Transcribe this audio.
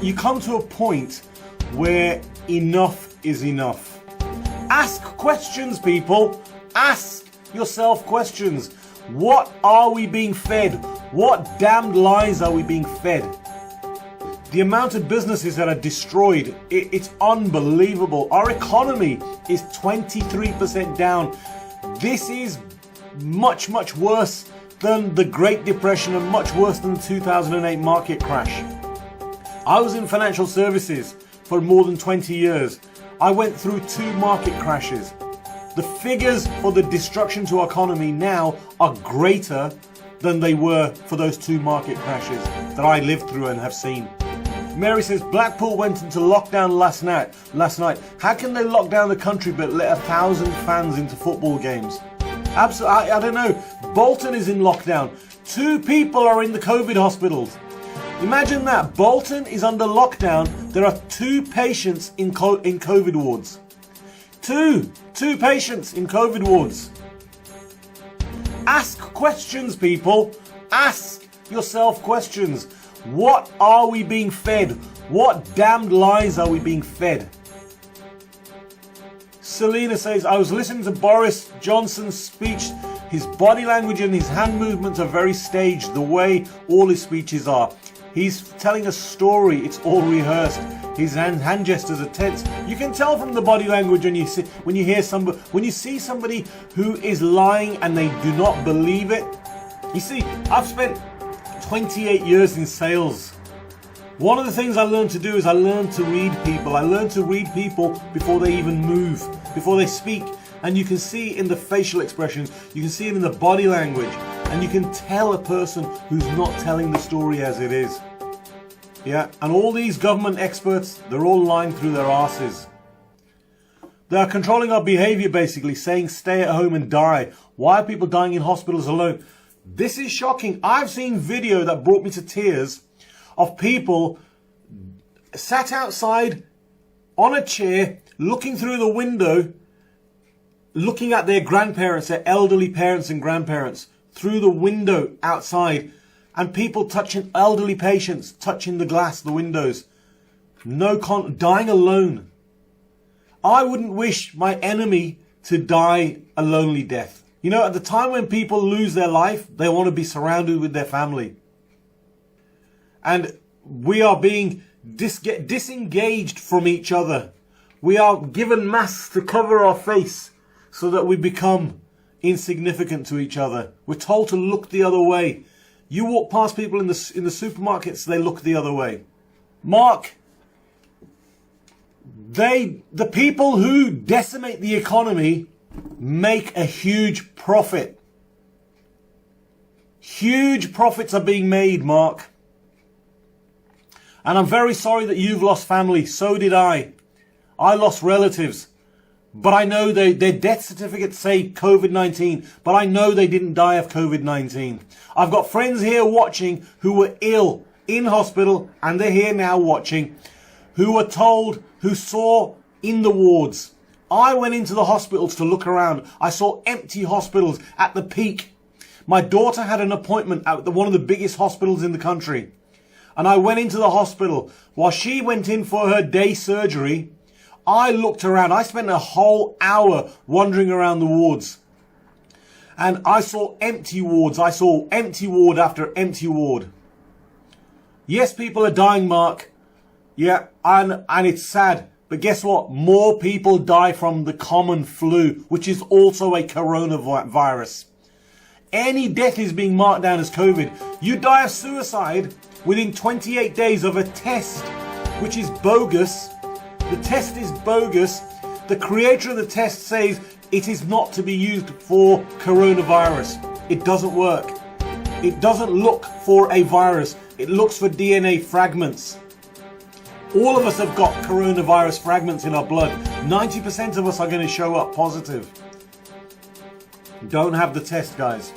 you come to a point where enough is enough. Ask questions, people. Ask yourself questions. What are we being fed? What damned lies are we being fed? The amount of businesses that are destroyed, it's unbelievable. Our economy is 23% down. This is much, much worse than the Great Depression and much worse than the 2008 market crash. I was in financial services for more than 20 years. I went through 2 market crashes. The figures for the destruction to our economy now are greater than they were for those 2 market crashes that I lived through and have seen. Mary says, Blackpool went into lockdown last night. How can they lock down the country but let 1,000 fans into football games? Absolutely, I don't know. Bolton is in lockdown. 2 people are in the COVID hospitals. Imagine that. Bolton is under lockdown. There are 2 patients in COVID wards. Two patients in COVID wards. Ask questions, people. Ask yourself questions. What are we being fed? What damned lies are we being fed? Selena says, I was listening to Boris Johnson's speech. His body language and his hand movements are very staged, the way all his speeches are. He's telling a story, it's all rehearsed. His hand gestures are tense. You can tell from the body language when you see somebody who is lying and they do not believe it. You see, I've spent 28 years in sales. One of the things I learned to do is I learned to read people. I learned to read people before they even move, before they speak. And you can see in the facial expressions, you can see it in the body language, and you can tell a person who's not telling the story as it is. Yeah, and all these government experts, they're all lying through their asses. They are controlling our behavior, basically, saying stay at home and die. Why are people dying in hospitals alone? This is shocking. I've seen video that brought me to tears of people sat outside on a chair, looking through the window, looking at their grandparents, their elderly parents and grandparents, through the window outside, and people touching elderly patients, touching the glass, the windows. Dying alone. I wouldn't wish my enemy to die a lonely death. You know, at the time when people lose their life, they want to be surrounded with their family. And we are being disengaged from each other. We are given masks to cover our face so that we become insignificant to each other. We're told to look the other way. You walk past people in the supermarkets, they look the other way. Mark, the people who decimate the economy make a huge profit. Huge profits are being made, Mark. And I'm very sorry that you've lost family. So did I. I lost relatives. But I know their death certificates say COVID-19. But I know they didn't die of COVID-19. I've got friends here watching who were ill in hospital, and they're here now watching, who were told, who saw in the wards. I went into the hospitals to look around. I saw empty hospitals at the peak. My daughter had an appointment at one of the biggest hospitals in the country. And I went into the hospital. While she went in for her day surgery, I looked around. I spent a whole hour wandering around the wards. And I saw empty wards. I saw empty ward after empty ward. Yes, people are dying, Mark. Yeah, and it's sad. But guess what? More people die from the common flu, which is also a coronavirus. Any death is being marked down as COVID. You die of suicide within 28 days of a test, which is bogus. The test is bogus. The creator of the test says it is not to be used for coronavirus. It doesn't work. It doesn't look for a virus. It looks for DNA fragments. All of us have got coronavirus fragments in our blood. 90% of us are going to show up positive. Don't have the test, guys.